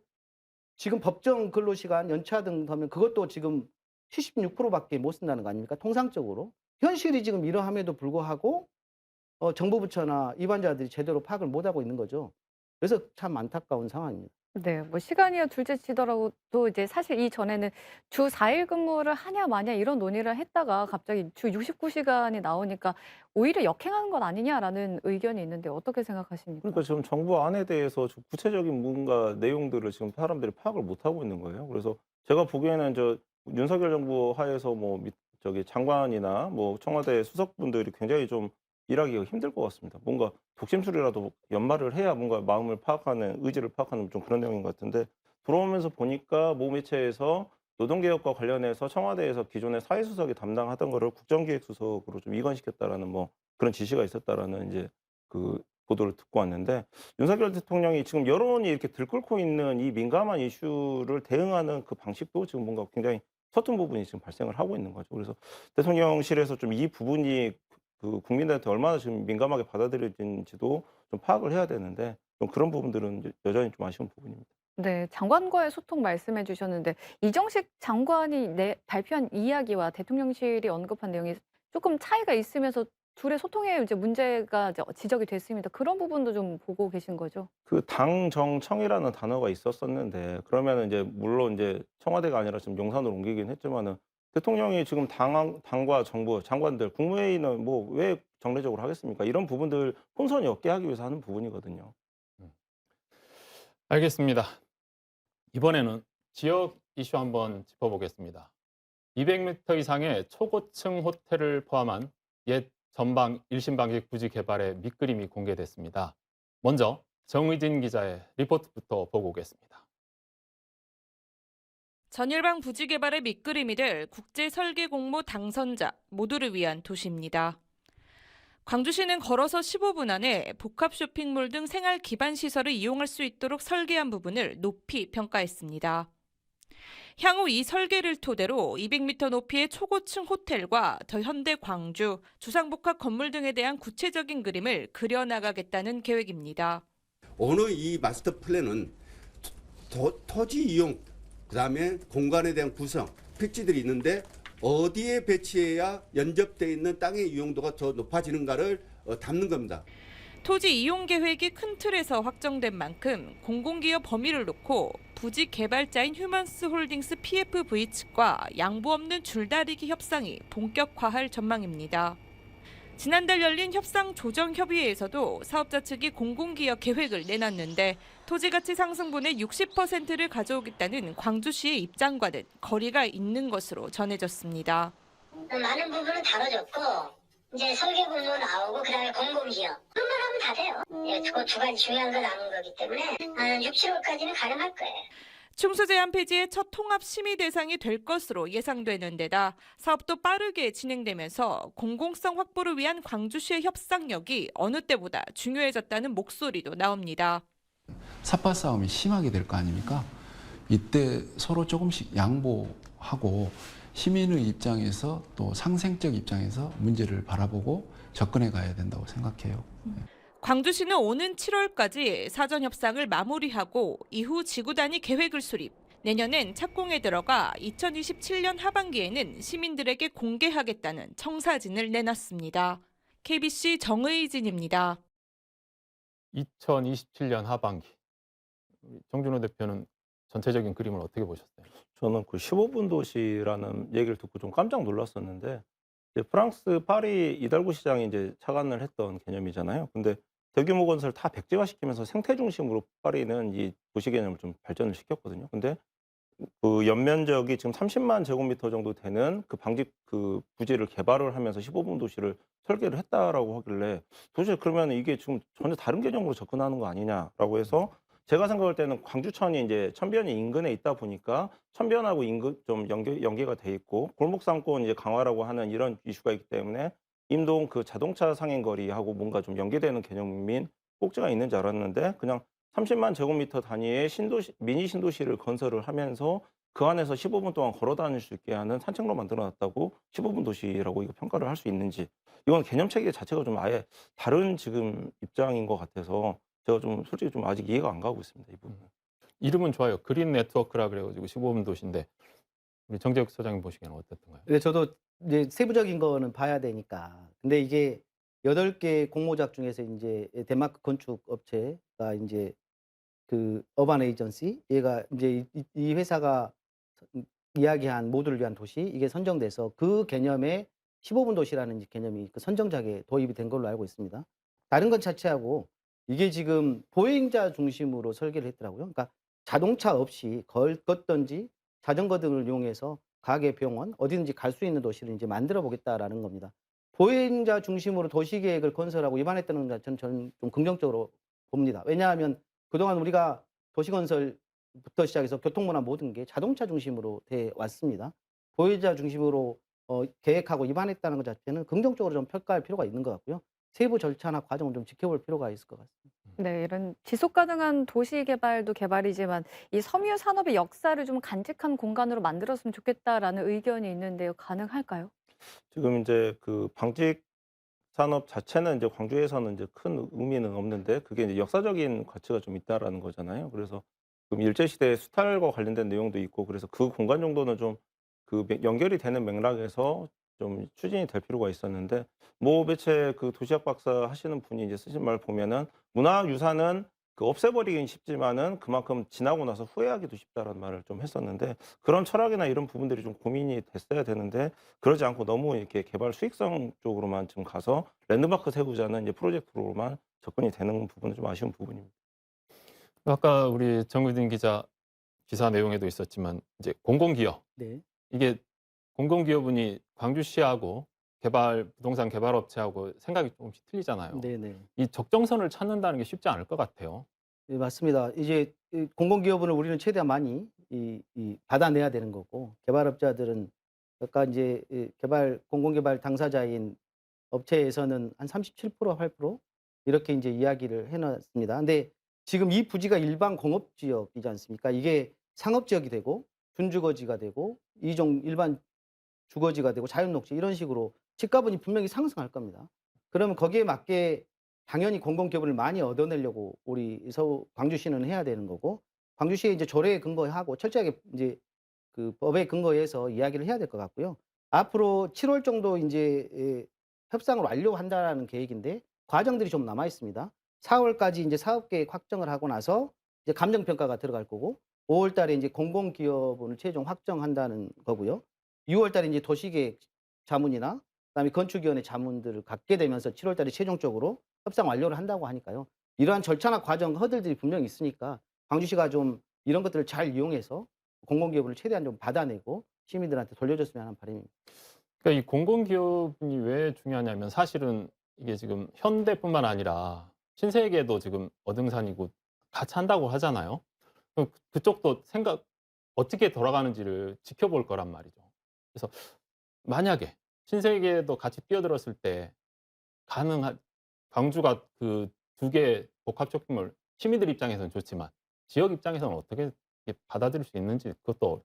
지금 법정 근로 시간 연차 등 하면 그것도 지금 76%밖에 못 쓴다는 거 아닙니까? 통상적으로. 현실이 지금 이러함에도 불구하고 정부 부처나 입안자들이 제대로 파악을 못 하고 있는 거죠. 그래서 참 안타까운 상황입니다. 네. 뭐 시간이야 둘째치더라도 이제 사실 이전에는 주 4일 근무를 하냐 마냐 이런 논의를 했다가 갑자기 주 69시간이 나오니까 오히려 역행하는 것 아니냐라는 의견이 있는데 어떻게 생각하십니까? 그러니까 지금 정부 안에 대해서 좀 구체적인 뭔가 내용들을 지금 사람들이 파악을 못 하고 있는 거예요. 그래서 제가 보기에는 윤석열 정부 하에서 장관이나 뭐 청와대 수석분들이 굉장히 좀 일하기가 힘들 것 같습니다. 뭔가 독심술이라도 연말을 해야 뭔가 마음을 파악하는 의지를 파악하는 좀 그런 내용인 것 같은데 들어오면서 보니까 모 매체에서 노동개혁과 관련해서 청와대에서 기존에 사회수석이 담당하던 거를 국정기획수석으로 좀 이관시켰다라는 뭐 그런 지시가 있었다라는 이제 그 보도를 듣고 왔는데 윤석열 대통령이 지금 여론이 이렇게 들끓고 있는 이 민감한 이슈를 대응하는 그 방식도 지금 뭔가 굉장히 서툰 부분이 지금 발생을 하고 있는 거죠. 그래서 대통령실에서 좀 이 부분이 그 국민들한테 얼마나 지금 민감하게 받아들여지는지도 좀 파악을 해야 되는데 좀 그런 부분들은 여전히 좀 아쉬운 부분입니다. 네. 장관과의 소통 말씀해 주셨는데 이정식 장관이 발표한 이야기와 대통령실이 언급한 내용이 조금 차이가 있으면서 둘의 소통에 이제 문제가 이제 지적이 됐습니다. 그런 부분도 좀 보고 계신 거죠? 그 당정청이라는 단어가 있었었는데 그러면은 이제 물론 이제 청와대가 아니라 지금 용산으로 옮기긴 했지만은 대통령이 지금 당과 정부 장관들 국무회의는 뭐 왜 정례적으로 하겠습니까? 이런 부분들 혼선이 없게 하기 위해서 하는 부분이거든요. 알겠습니다. 이번에는 지역 이슈 한번 짚어보겠습니다. 200m 이상의 초고층 호텔을 포함한 옛 전방 일신방직 부지 개발의 밑그림이 공개됐습니다. 먼저 정의진 기자의 리포트부터 보고 오겠습니다. 전일방 부지 개발의 밑그림이 될 국제 설계 공모 당선자 모두를 위한 도시입니다. 광주시는 걸어서 15분 안에 복합 쇼핑몰 등 생활 기반 시설을 이용할 수 있도록 설계한 부분을 높이 평가했습니다. 향후 이 설계를 토대로 200m 높이의 초고층 호텔과 더 현대 광주, 주상복합 건물 등에 대한 구체적인 그림을 그려나가겠다는 계획입니다. 오늘 이 마스터 플랜은 토지 이용, 그다음에 공간에 대한 구성, 필지들이 있는데 어디에 배치해야 연접되어 있는 땅의 이용도가 더 높아지는가를 담는 겁니다. 토지 이용 계획이 큰 틀에서 확정된 만큼 공공기업 범위를 놓고 부지 개발자인 휴먼스 홀딩스 PFV 측과 양보 없는 줄다리기 협상이 본격화할 전망입니다. 지난달 열린 협상 조정 협의회에서도 사업자 측이 공공기업 계획을 내놨는데 토지 가치 상승분의 60%를 가져오겠다는 광주시의 입장과는 거리가 있는 것으로 전해졌습니다. 많은 부분은 다뤄졌고 이제 설계 공모 나오고 그다음에 공공기업 그것만 하면 다 돼요. 그 두 가지 중요한 거 남은 거기 때문에 한 6, 7월까지는 가능할 거예요. 충수 제한 폐지의 첫 통합 심의 대상이 될 것으로 예상되는 데다 사업도 빠르게 진행되면서 공공성 확보를 위한 광주시의 협상력이 어느 때보다 중요해졌다는 목소리도 나옵니다. 삿바 싸움이 심하게 될 거 아닙니까? 이때 서로 조금씩 양보하고 시민의 입장에서 또 상생적 입장에서 문제를 바라보고 접근해 가야 된다고 생각해요. 광주시는 오는 7월까지 사전 협상을 마무리하고 이후 지구 단위 계획을 수립, 내년엔 착공에 들어가 2027년 하반기에는 시민들에게 공개하겠다는 청사진을 내놨습니다. KBC 정의진입니다. 2027년 하반기. 정준호 대표는 전체적인 그림을 어떻게 보셨어요? 저는 그 15분 도시라는 얘기를 듣고 좀 깜짝 놀랐었는데 이제 프랑스 파리 이달구 시장이 이제 착안을 했던 개념이잖아요. 근데 대규모 건설 다 백지화시키면서 생태 중심으로 파리는 이 도시 개념을 좀 발전을 시켰거든요. 근데 그 연면적이 지금 30만 제곱미터 정도 되는 그 방직 그 부지를 개발을 하면서 15분 도시를 설계를 했다라고 하길래 도대체 그러면 이게 지금 전혀 다른 개념으로 접근하는 거 아니냐라고 해서 제가 생각할 때는 광주천이 이제 천변이 인근에 있다 보니까 천변하고 인근 좀 연계가 돼 있고 골목상권 이제 강화라고 하는 이런 이슈가 있기 때문에 임동 그 자동차 상행거리하고 뭔가 좀 연계되는 개념인 꼭지가 있는 줄 알았는데 그냥 30만 제곱미터 단위의 신도시 미니 신도시를 건설을 하면서 그 안에서 15분 동안 걸어 다닐 수 있게 하는 산책로 만들어 놨다고 15분 도시라고 이거 평가를 할 수 있는지 이건 개념 체계 자체가 좀 아예 다른 지금 입장인 것 같아서 제가 좀 솔직히 좀 아직 이해가 안 가고 있습니다. 이 부분. 이름은 좋아요. 그린 네트워크라 그래가지고 15분 도시인데 우리 정재욱 소장님 보시기에는 어떻던가요? 근데 저도 이제 세부적인 거는 봐야 되니까. 근데 이게 8개 공모작 중에서 이제 덴마크 건축 업체가 이제 그 어반 에이전시 얘가 이제 이 회사가 이야기한 모두를 위한 도시 이게 선정돼서 그 개념에 15분 도시라는 이제 개념이 그 선정작에 도입이 된 걸로 알고 있습니다. 다른 것 자체하고 이게 지금 보행자 중심으로 설계를 했더라고요. 그러니까 자동차 없이 걷든지 자전거 등을 이용해서 가게, 병원 어디든지 갈 수 있는 도시를 이제 만들어 보겠다라는 겁니다. 보행자 중심으로 도시 계획을 건설하고 입안했다는 것 저는 좀 긍정적으로 봅니다. 왜냐하면 그동안 우리가 도시 건설부터 시작해서 교통문화 모든 게 자동차 중심으로 돼 왔습니다. 보행자 중심으로 계획하고 입안했다는 것 자체는 긍정적으로 좀 평가할 필요가 있는 것 같고요. 세부 절차나 과정을 좀 지켜볼 필요가 있을 것 같습니다. 네, 이런 지속 가능한 도시 개발도 개발이지만 이 섬유 산업의 역사를 좀 간직한 공간으로 만들었으면 좋겠다라는 의견이 있는데요. 가능할까요? 지금 이제 그 방직 산업 자체는 이제 광주에서는 이제 큰 의미는 없는데 그게 이제 역사적인 가치가 좀 있다라는 거잖아요. 그래서 그럼 일제시대 수탈과 관련된 내용도 있고 그래서 그 공간 정도는 좀 그 연결이 되는 맥락에서 좀 추진이 될 필요가 있었는데 뭐 매체 그 도시학 박사 하시는 분이 이제 쓰신 말 보면은 문화유산은 그 없애버리긴 쉽지만은 그만큼 지나고 나서 후회하기도 쉽다라는 말을 좀 했었는데 그런 철학이나 이런 부분들이 좀 고민이 됐어야 되는데 그러지 않고 너무 이렇게 개발 수익성 쪽으로만 지금 가서 랜드마크 세우자는 이제 프로젝트로만 접근이 되는 부분은 좀 아쉬운 부분입니다. 아까 우리 정의진 기자 기사 내용에도 있었지만 이제 공공기업 네. 이게 공공기업은이 광주시하고 부동산 개발업체하고 생각이 조금씩 틀리잖아요. 네네. 이 적정선을 찾는다는 게 쉽지 않을 것 같아요. 네, 맞습니다. 이제 이 공공기업을 우리는 최대한 많이 받아내야 되는 거고 개발업자들은 아까 이제 공공개발 당사자인 업체에서는 한 37%, 8% 이렇게 이제 이야기를 해놨습니다. 근데 지금 이 부지가 일반 공업지역이지 않습니까? 이게 상업지역이 되고 준주거지가 되고 일반 주거지가 되고 자연녹지 이런 식으로 집값은 분명히 상승할 겁니다. 그러면 거기에 맞게 당연히 공공기업을 많이 얻어내려고 우리 광주시는 해야 되는 거고, 광주시에 이제 조례에 근거하고 철저하게 이제 그 법에 근거해서 이야기를 해야 될 것 같고요. 앞으로 7월 정도 이제 협상을 완료한다라는 계획인데 과정들이 좀 남아 있습니다. 4월까지 이제 사업 계획 확정을 하고 나서 이제 감정 평가가 들어갈 거고, 5월 달에 이제 공공기업을 최종 확정한다는 거고요. 6월 달에 이제 도시계획 자문이나 그다음에 건축위원회 자문들을 갖게 되면서 7월 달에 최종적으로 협상 완료를 한다고 하니까요. 이러한 절차나 과정 허들들이 분명히 있으니까 광주시가 좀 이런 것들을 잘 이용해서 공공기업을 최대한 좀 받아내고 시민들한테 돌려줬으면 하는 바람입니다. 그러니까 이 공공기업이 왜 중요하냐면 사실은 이게 지금 현대뿐만 아니라 신세계도 지금 어등산이고 같이 한다고 하잖아요. 그럼 그쪽도 어떻게 돌아가는지를 지켜볼 거란 말이죠. 그래서 만약에 신세계도 같이 뛰어들었을 때 광주가 그 두 개의 복합쇼핑몰 시민들 입장에서는 좋지만 지역 입장에서는 어떻게 받아들일 수 있는지 그것도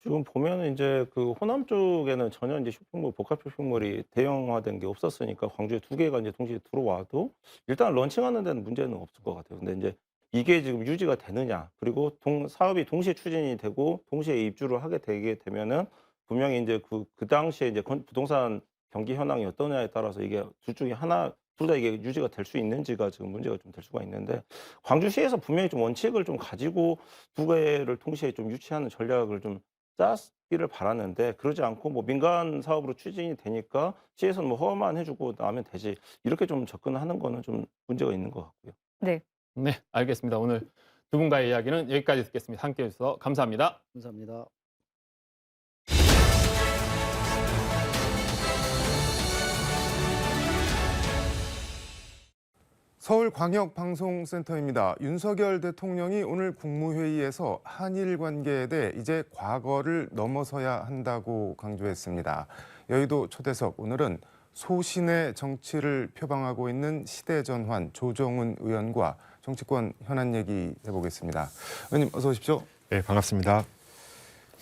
지금 보면은 이제 그 호남 쪽에는 전혀 이제 복합 쇼핑몰이 대형화된 게 없었으니까 광주에 두 개가 이제 동시에 들어와도 일단 런칭하는 데는 문제는 없을 것 같아요. 근데 이제 이게 지금 유지가 되느냐, 그리고 사업이 동시에 추진이 되고 동시에 입주를 하게 되게 되면은 분명히 이제 그 당시에 이제 부동산 경기 현황이 어떠냐에 따라서 이게 둘 중에 둘 다 이게 유지가 될 수 있는지가 지금 문제가 좀 될 수가 있는데, 광주시에서 분명히 좀 원칙을 좀 가지고 두 개를 동시에 좀 유치하는 전략을 좀 짰기를 바라는데, 그러지 않고 뭐 민간 사업으로 추진이 되니까 시에서는 뭐 허가만 해주고 나면 되지, 이렇게 좀 접근하는 거는 좀 문제가 있는 것 같고요. 네. 네, 알겠습니다. 오늘 두 분과의 이야기는 여기까지 듣겠습니다. 함께해 주셔서 감사합니다. 감사합니다. 서울광역방송센터입니다. 윤석열 대통령이 오늘 국무회의에서 한일 관계에 대해 이제 과거를 넘어서야 한다고 강조했습니다. 여의도 초대석, 오늘은 소신의 정치를 표방하고 있는 시대전환 조정훈 의원과 정치권 현안 얘기 해보겠습니다. 의원님 어서 오십시오. 네, 반갑습니다.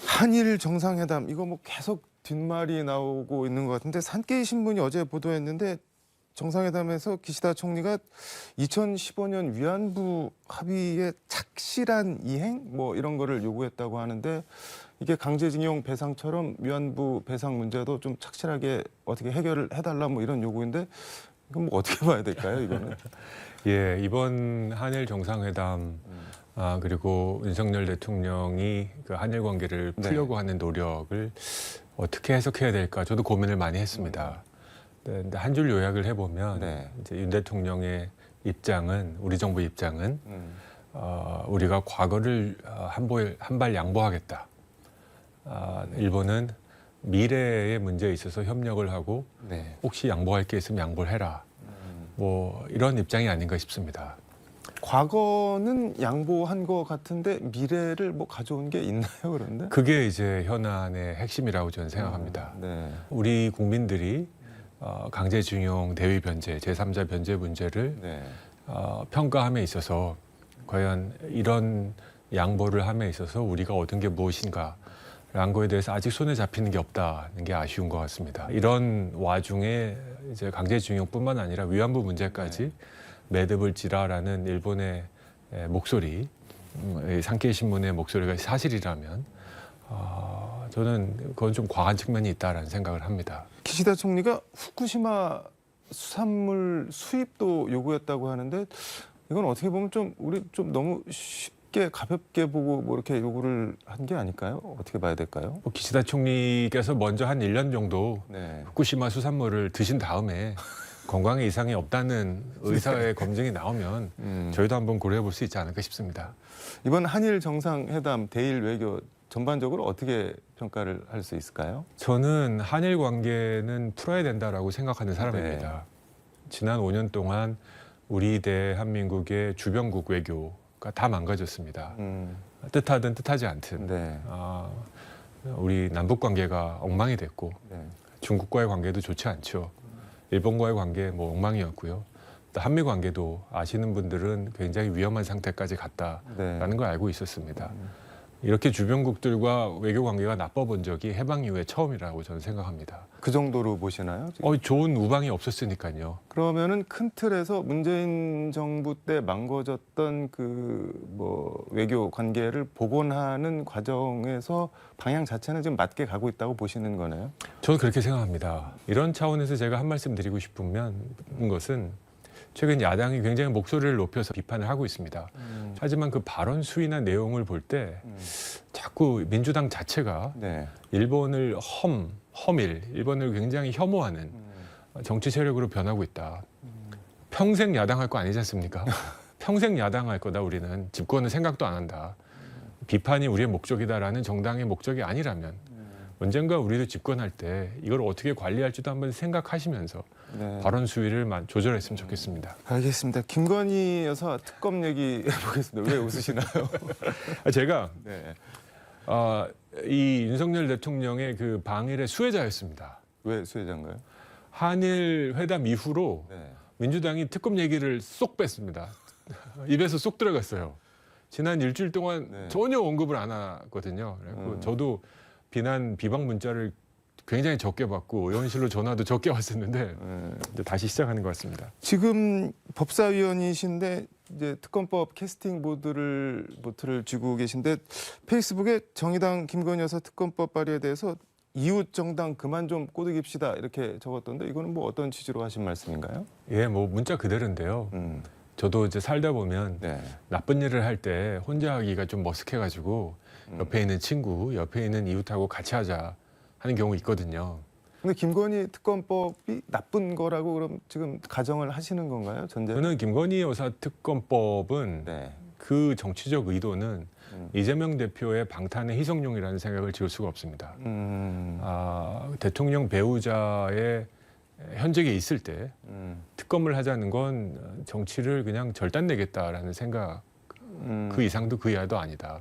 한일 정상회담, 이거 뭐 계속 뒷말이 나오고 있는 것 같은데, 산케이 신문이 어제 보도했는데 정상회담에서 기시다 총리가 2015년 위안부 합의의 착실한 이행 뭐 이런 거를 요구했다고 하는데, 이게 강제징용 배상처럼 위안부 배상 문제도 좀 착실하게 어떻게 해결을 해달라 뭐 이런 요구인데, 이건 뭐 어떻게 봐야 될까요, 이거는? 예, 이번 한일 정상회담 그리고 윤석열 대통령이 그 한일 관계를 풀려고 하는 노력을 어떻게 해석해야 될까 저도 고민을 많이 했습니다. 근데 한 줄 요약을 해보면 이제 윤 대통령의 입장은, 우리 정부 입장은 우리가 과거를 한 발 양보하겠다. 일본은 미래의 문제에 있어서 협력을 하고 혹시 양보할 게 있으면 양보를 해라. 뭐 이런 입장이 아닌가 싶습니다. 과거는 양보한 것 같은데 미래를 뭐 가져온 게 있나요, 그런데? 그게 이제 현안의 핵심이라고 저는 생각합니다. 우리 국민들이 강제징용, 대위 변제, 제3자 변제 문제를 평가함에 있어서 과연 이런 양보를 함에 있어서 우리가 얻은 게 무엇인가 라는 거에 대해서 아직 손에 잡히는 게 없다는 게 아쉬운 것 같습니다. 이런 와중에 이제 강제징용뿐만 아니라 위안부 문제까지 매듭을 지라라는 일본의 목소리, 산케이 신문의 목소리가 사실이라면 저는 그건 좀 과한 측면이 있다라는 생각을 합니다. 기시다 총리가 후쿠시마 수산물 수입도 요구했다고 하는데, 이건 어떻게 보면 좀 우리 좀 너무 쉽게 가볍게 보고 뭐 이렇게 요구를 한 게 아닐까요? 어떻게 봐야 될까요? 기시다 총리께서 먼저 한 1년 정도 후쿠시마 수산물을 드신 다음에 건강에 이상이 없다는 의사의 검증이 나오면 저희도 한번 고려해 볼 수 있지 않을까 싶습니다. 이번 한일 정상회담 대일 외교 전반적으로 어떻게 평가를 할 수 있을까요? 저는 한일 관계는 풀어야 된다라고 생각하는 사람입니다. 지난 5년 동안 우리 대한민국의 주변국 외교가 다 망가졌습니다. 뜻하든 뜻하지 않든 우리 남북 관계가 엉망이 됐고 중국과의 관계도 좋지 않죠. 일본과의 관계 뭐 엉망이었고요. 또 한미 관계도 아시는 분들은 굉장히 위험한 상태까지 갔다라는 걸 알고 있었습니다. 이렇게 주변국들과 외교 관계가 나빠본 적이 해방 이후에 처음이라고 저는 생각합니다. 그 정도로 보시나요? 좋은 우방이 없었으니까요. 그러면은 큰 틀에서 문재인 정부 때 망가졌던 그 뭐 외교 관계를 복원하는 과정에서 방향 자체는 지금 맞게 가고 있다고 보시는 거네요. 저는 그렇게 생각합니다. 이런 차원에서 제가 한 말씀 드리고 싶은 것은 최근 야당이 굉장히 목소리를 높여서 비판을 하고 있습니다. 하지만 그 발언 수위나 내용을 볼 때 자꾸 민주당 자체가 네. 일본을 일본을 굉장히 혐오하는 정치 세력으로 변하고 있다. 평생 야당할 거 아니지 않습니까? 평생 야당할 거다 우리는. 집권은 생각도 안 한다. 비판이 우리의 목적이다라는 정당의 목적이 아니라면 언젠가 우리도 집권할 때 이걸 어떻게 관리할지도 한번 생각하시면서 네. 발언 수위를 좋절했으면 좋겠습니다. 알겠습니다. 김건희 여사 특검 얘기 해보겠습니다. 왜 웃으시나요? 제가 네. 이 윤석열 대통령의 그 방일의 수혜자였습니다. 왜 수혜자인가요? 한일 회담 이후로 네. 민주당이 특검 얘기를 쏙 뺐습니다. 입에서 쏙 들어갔어요. 지난 일주일 동안 네. 전혀 언급을 안 하거든요. 그래서 저도 비방 문자를 굉장히 적게 받고 의원실로 전화도 적게 왔었는데 이제 다시 시작하는 것 같습니다. 지금 법사위원이신데 이제 특검법 캐스팅 보트를 쥐고 계신데 페이스북에 정의당 김건희 여사 특검법 발의에 대해서 이웃 정당 그만 좀 꼬드깁시다 이렇게 적었던데 이거는 뭐 어떤 취지로 하신 말씀인가요? 예, 뭐 문자 그대로인데요. 저도 이제 살다 보면 네. 나쁜 일을 할 때 혼자 하기가 좀 머쓱해가지고 옆에 있는 친구, 옆에 있는 이웃하고 같이 하자 하는 경우 있거든요. 근데 김건희 특검법이 나쁜 거라고 그럼 지금 가정을 하시는 건가요? 저는 김건희 여사 특검법은 네. 그 정치적 의도는 이재명 대표의 방탄의 희석용이라는 생각을 지울 수가 없습니다. 대통령 배우자의 현직에 있을 때 특검을 하자는 건 정치를 그냥 절단내겠다라는 생각 그 이상도 그 이하도 아니다.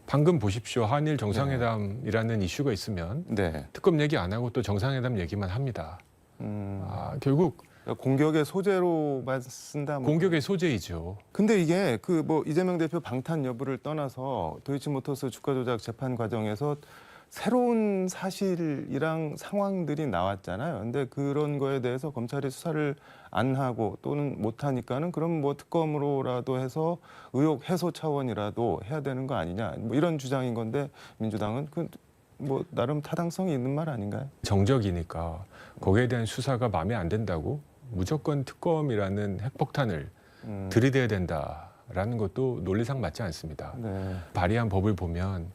방금 보십시오. 한일 정상회담이라는 이슈가 있으면 네. 특검 얘기 안 하고 또 정상회담 얘기만 합니다. 결국 공격의 소재로만 쓴다. 공격의 소재이죠. 근데 이게 그 뭐 이재명 대표 방탄 여부를 떠나서 도이치모터스 주가 조작 재판 과정에서 새로운 사실이랑 상황들이 나왔잖아요. 근데 그런 거에 대해서 검찰이 수사를 안 하고 또는 못 하니까는 그럼 뭐 특검으로라도 해서 의혹 해소 차원이라도 해야 되는 거 아니냐. 뭐 이런 주장인 건데 민주당은 그 뭐 나름 타당성이 있는 말 아닌가요? 정적이니까 거기에 대한 수사가 마음에 안 든다고 무조건 특검이라는 핵폭탄을 들이대야 된다라는 것도 논리상 맞지 않습니다. 네. 발의한 법을 보면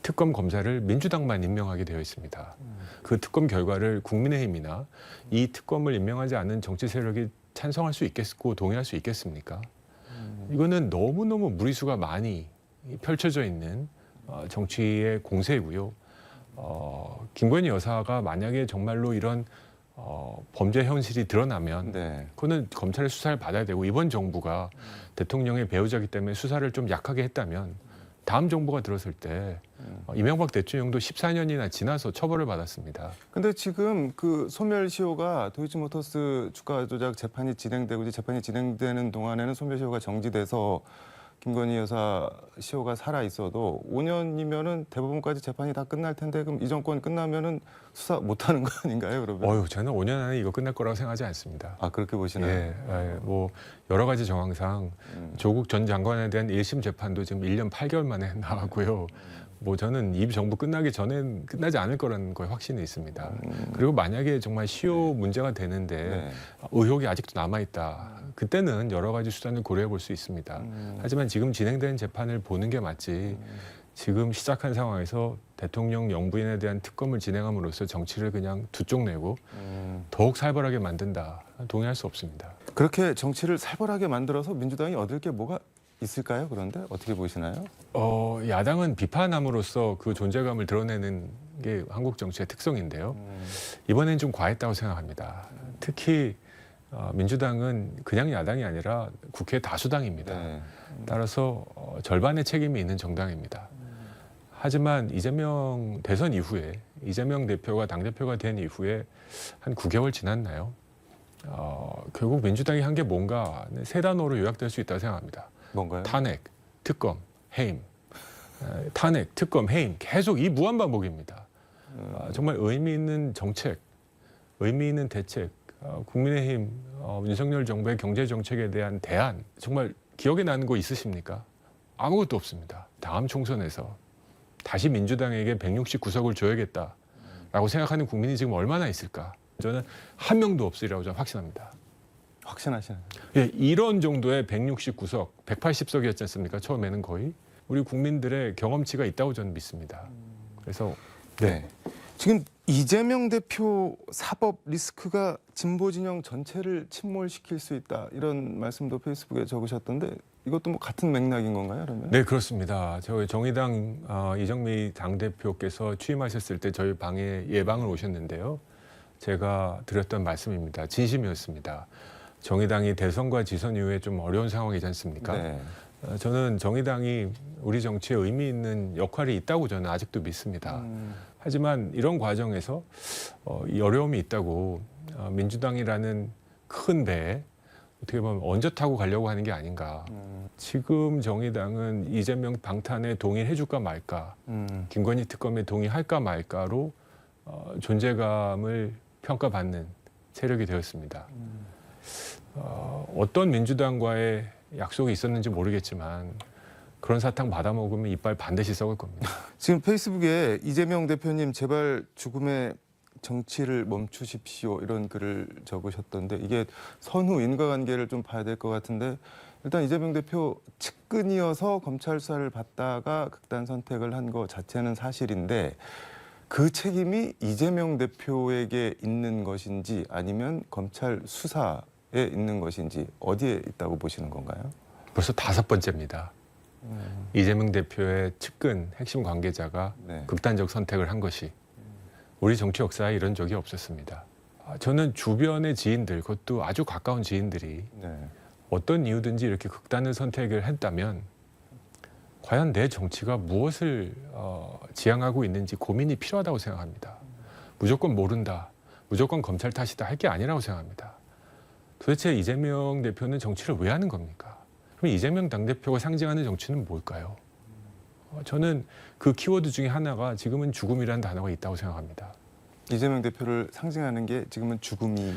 특검 검사를 민주당만 임명하게 되어 있습니다. 그 특검 결과를 국민의힘이나 이 특검을 임명하지 않은 정치 세력이 찬성할 수 있겠고 동의할 수 있겠습니까? 이거는 너무너무 무리수가 많이 펼쳐져 있는 정치의 공세이고요. 김건희 여사가 만약에 정말로 이런 범죄 현실이 드러나면 그거는 검찰의 수사를 받아야 되고 이번 정부가 대통령의 배우자이기 때문에 수사를 좀 약하게 했다면 다음 정부가 들었을 때 이명박 대통령도 14년이나 지나서 처벌을 받았습니다. 근데 지금 그 소멸시효가 도이치모터스 주가 조작 재판이 진행되고 이제 재판이 진행되는 동안에는 소멸시효가 정지돼서 김건희 여사 시효가 살아 있어도 5년이면은 대법원까지 재판이 다 끝날 텐데 그럼 이 정권 끝나면은 수사 못 하는 거 아닌가요, 그러면? 저는 5년 안에 이거 끝날 거라고 생각하지 않습니다. 아, 그렇게 보시나요? 예, 뭐 여러 가지 정황상 조국 전 장관에 대한 1심 재판도 지금 1년 8개월 만에 나왔고요. 뭐 저는 이 정부 끝나기 전엔 끝나지 않을 거라는 거에 확신이 있습니다. 그리고 만약에 정말 시효 문제가 되는데 의혹이 아직도 남아있다. 그때는 여러 가지 수단을 고려해 볼 수 있습니다. 하지만 지금 진행되는 재판을 보는 게 맞지 지금 시작한 상황에서 대통령 영부인에 대한 특검을 진행함으로써 정치를 그냥 두 쪽 내고 더욱 살벌하게 만든다. 동의할 수 없습니다. 그렇게 정치를 살벌하게 만들어서 민주당이 얻을 게 뭐가 있을까요? 그런데 어떻게 보시나요? 야당은 비판함으로써 그 존재감을 드러내는 게 한국 정치의 특성인데요. 이번엔 좀 과했다고 생각합니다. 특히 민주당은 그냥 야당이 아니라 국회 다수당입니다. 따라서 절반의 책임이 있는 정당입니다. 하지만 이재명 대선 이후에 이재명 대표가 당대표가 된 이후에 한 9개월 지났나요? 결국 민주당이 한 게 뭔가 세 단어로 요약될 수 있다고 생각합니다. 뭔가요? 탄핵, 특검, 해임. 탄핵, 특검, 해임 계속 이 무한반복입니다. 정말 의미 있는 정책, 의미 있는 대책, 국민의힘 윤석열 정부의 경제 정책에 대한 대안 정말 기억에 나는 거 있으십니까? 아무것도 없습니다. 다음 총선에서 다시 민주당에게 169석을 줘야겠다라고 생각하는 국민이 지금 얼마나 있을까? 저는 한 명도 없으리라고 저는 확신합니다. 확신하시나요? 예, 이런 정도의 169석, 180석이었지 않습니까? 처음에는 거의 우리 국민들의 경험치가 있다고 저는 믿습니다. 그래서 네. 지금 이재명 대표 사법 리스크가 진보 진영 전체를 침몰시킬 수 있다 이런 말씀도 페이스북에 적으셨던데 이것도 뭐 같은 맥락인 건가요, 그러면? 네, 그렇습니다. 저희 정의당 이정미 당대표께서 취임하셨을 때 저희 방에 예방을 오셨는데요. 제가 드렸던 말씀입니다. 진심이었습니다. 정의당이 대선과 지선 이후에 좀 어려운 상황이지 않습니까? 네. 저는 정의당이 우리 정치에 의미 있는 역할이 있다고 저는 아직도 믿습니다. 하지만 이런 과정에서 이 어려움이 있다고 민주당이라는 큰 배에 어떻게 보면 얹어 타고 가려고 하는 게 아닌가. 지금 정의당은 이재명 방탄에 동의해 줄까 말까, 김건희 특검에 동의할까 말까로 존재감을 평가받는 세력이 되었습니다. 어떤 민주당과의 약속이 있었는지 모르겠지만 그런 사탕 받아먹으면 이빨 반드시 썩을 겁니다. 지금 페이스북에 이재명 대표님 제발 죽음의 정치를 멈추십시오 이런 글을 적으셨던데 이게 선후 인과관계를 좀 봐야 될 것 같은데 일단 이재명 대표 측근이어서 검찰 수사를 받다가 극단 선택을 한 거 자체는 사실인데 그 책임이 이재명 대표에게 있는 것인지 아니면 검찰 수사에 있는 것인지 어디에 있다고 보시는 건가요? 벌써 5번째입니다. 이재명 대표의 측근 핵심 관계자가 네. 극단적 선택을 한 것이 우리 정치 역사에 이런 적이 없었습니다. 저는 주변의 지인들, 그것도 아주 가까운 지인들이 네. 어떤 이유든지 이렇게 극단의 선택을 했다면 과연 내 정치가 무엇을 지향하고 있는지 고민이 필요하다고 생각합니다. 무조건 모른다, 무조건 검찰 탓이다 할 게 아니라고 생각합니다. 도대체 이재명 대표는 정치를 왜 하는 겁니까? 그럼 이재명 당대표가 상징하는 정치는 뭘까요? 저는 그 키워드 중에 하나가 지금은 죽음이라는 단어가 있다고 생각합니다. 이재명 대표를 상징하는 게 지금은 죽음이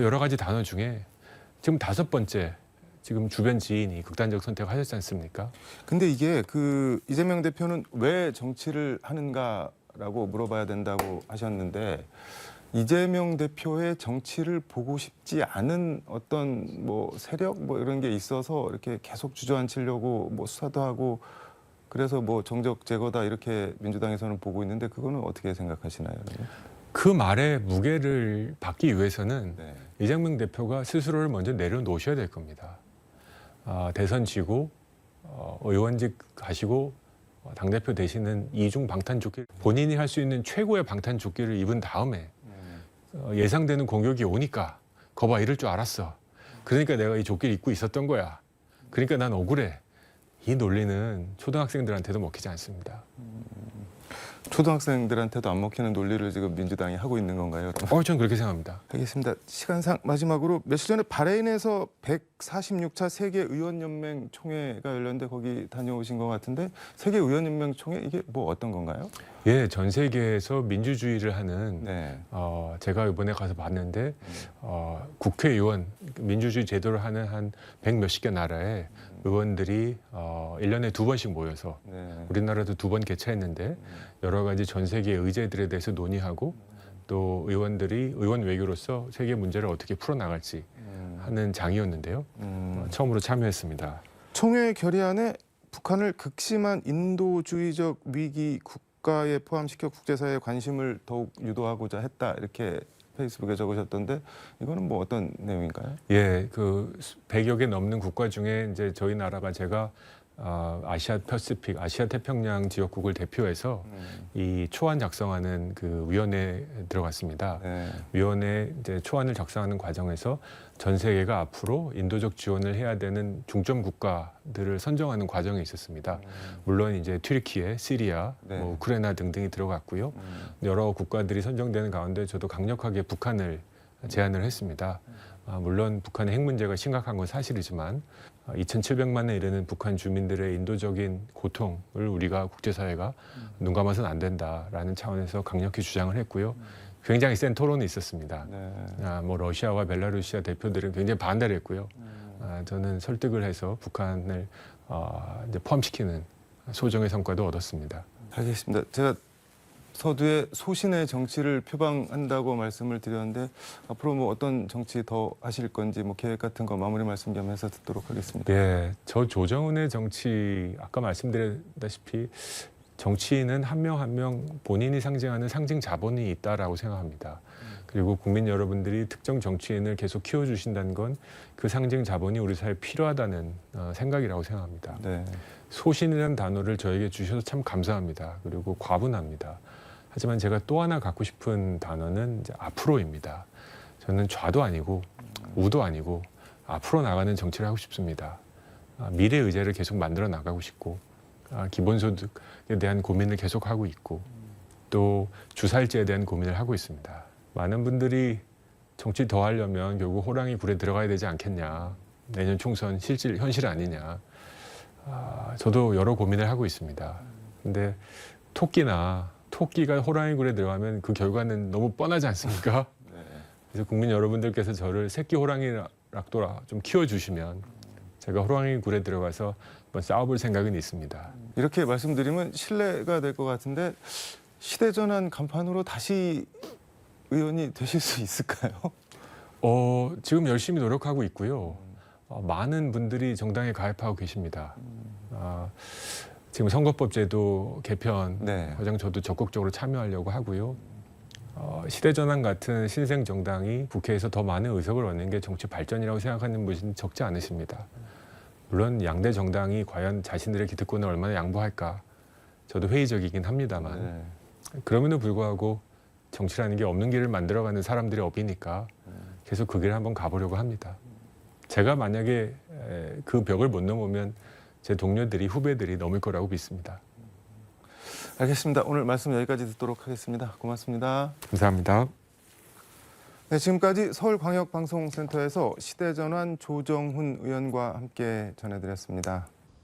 여러 가지 단어 중에 지금 5번째 지금 주변 지인이 극단적 선택을 하셨지 않습니까? 근데 이게 그 이재명 대표는 왜 정치를 하는가라고 물어봐야 된다고 하셨는데 이재명 대표의 정치를 보고 싶지 않은 어떤 뭐 세력 뭐 이런 게 있어서 이렇게 계속 주저앉히려고 뭐 수사도 하고 그래서 뭐 정적 제거다 이렇게 민주당에서는 보고 있는데 그거는 어떻게 생각하시나요? 그 말의 무게를 받기 위해서는 네. 이재명 대표가 스스로를 먼저 내려놓으셔야 될 겁니다. 대선 지고 의원직 가시고 당대표 되시는 이중 방탄조끼 본인이 할 수 있는 최고의 방탄조끼를 입은 다음에 예상되는 공격이 오니까 거봐 이럴 줄 알았어. 그러니까 내가 이 조끼를 입고 있었던 거야. 그러니까 난 억울해. 이 논리는 초등학생들한테도 먹히지 않습니다. 초등학생들한테도 안 먹히는 논리를 지금 민주당이 하고 있는 건가요? 저는 그렇게 생각합니다. 알겠습니다. 시간상 마지막으로 며칠 전에 바레인에서 146차 세계의원연맹 총회가 열렸는데 거기 다녀오신 것 같은데 세계의원연맹 총회 이게 뭐 어떤 건가요? 예, 전 세계에서 민주주의를 하는 네. 제가 이번에 가서 봤는데 국회의원 민주주의 제도를 하는 한 100몇십 개 나라의 의원들이 1년에 2번씩 모여서 네. 우리나라도 2번 개최했는데 여러 가지 전 세계 의제들에 대해서 논의하고 또 의원들이 의원 외교로서 세계 문제를 어떻게 풀어나갈지 하는 장이었는데요. 처음으로 참여했습니다. 총회 결의안에 북한을 극심한 인도주의적 위기 국가에 포함시켜 국제사회의 관심을 더욱 유도하고자 했다 이렇게 페이스북에 적으셨던데 이거는 뭐 어떤 내용인가요? 예, 그 100여 개 넘는 국가 중에 이제 저희 나라가 제가 아시아 패시픽, 아시아 태평양 지역국을 대표해서 이 초안 작성하는 그 위원회에 들어갔습니다. 네. 위원회 이제 초안을 작성하는 과정에서 전 세계가 앞으로 인도적 지원을 해야 되는 중점 국가들을 선정하는 과정이 있었습니다. 물론 이제 튀르키예, 시리아, 네. 뭐 우크라이나 등등이 들어갔고요. 여러 국가들이 선정되는 가운데 저도 강력하게 북한을 제안을 했습니다. 물론 북한의 핵 문제가 심각한 건 사실이지만 2,700만에 이르는 북한 주민들의 인도적인 고통을 우리가 국제사회가 눈 감아서는 안 된다라는 차원에서 강력히 주장을 했고요. 굉장히 센 토론이 있었습니다. 뭐 러시아와 벨라루시아 대표들은 굉장히 반대를 했고요. 저는 설득을 해서 북한을 이제 포함시키는 소정의 성과도 얻었습니다. 알겠습니다. 제가 서두에 소신의 정치를 표방한다고 말씀을 드렸는데 앞으로 뭐 어떤 정치 더 하실 건지 뭐 계획 같은 거 마무리 말씀 좀 해서 듣도록 하겠습니다. 네, 저 조정훈의 정치 아까 말씀드렸다시피 정치인은 한 명 한 명 본인이 상징하는 상징 자본이 있다라고 생각합니다. 그리고 국민 여러분들이 특정 정치인을 계속 키워주신다는 건 그 상징 자본이 우리 사회에 필요하다는 생각이라고 생각합니다. 네. 소신이라는 단어를 저에게 주셔서 참 감사합니다. 그리고 과분합니다. 하지만 제가 또 하나 갖고 싶은 단어는 이제 앞으로입니다. 저는 좌도 아니고 우도 아니고 앞으로 나가는 정치를 하고 싶습니다. 미래 의제를 계속 만들어 나가고 싶고 기본소득에 대한 고민을 계속하고 있고 또 주사일제에 대한 고민을 하고 있습니다. 많은 분들이 정치 더 하려면 결국 호랑이 굴에 들어가야 되지 않겠냐. 내년 총선 현실 아니냐. 저도 여러 고민을 하고 있습니다. 근데 토끼가 호랑이 굴에 들어가면 그 결과는 너무 뻔하지 않습니까? 그래서 국민 여러분들께서 저를 새끼 호랑이 락도라 좀 키워주시면 제가 호랑이 굴에 들어가서 한번 싸워볼 생각은 있습니다. 이렇게 말씀드리면 신뢰가 될 것 같은데 시대전환 간판으로 다시 의원이 되실 수 있을까요? 지금 열심히 노력하고 있고요. 많은 분들이 정당에 가입하고 계십니다. 지금 선거법제도 개편 과정 저도 적극적으로 참여하려고 하고요. 시대전환 같은 신생 정당이 국회에서 더 많은 의석을 얻는 게 정치 발전이라고 생각하는 분이 적지 않으십니다. 물론 양대 정당이 과연 자신들의 기득권을 얼마나 양보할까 저도 회의적이긴 합니다만 그럼에도 불구하고 정치라는 게 없는 길을 만들어가는 사람들의 업이니까 계속 그 길을 한번 가보려고 합니다. 제가 만약에 그 벽을 못 넘으면 제 동료들이 후배들이 넘을 거라고 믿습니다. 알겠습니다. 오늘 말씀 여기까지 듣도록 하겠습니다. 고맙습니다. 감사합니다. 네, 지금까지 서울광역방송센터에서 시대전환 조정훈 의원과 함께 전해드렸습니다.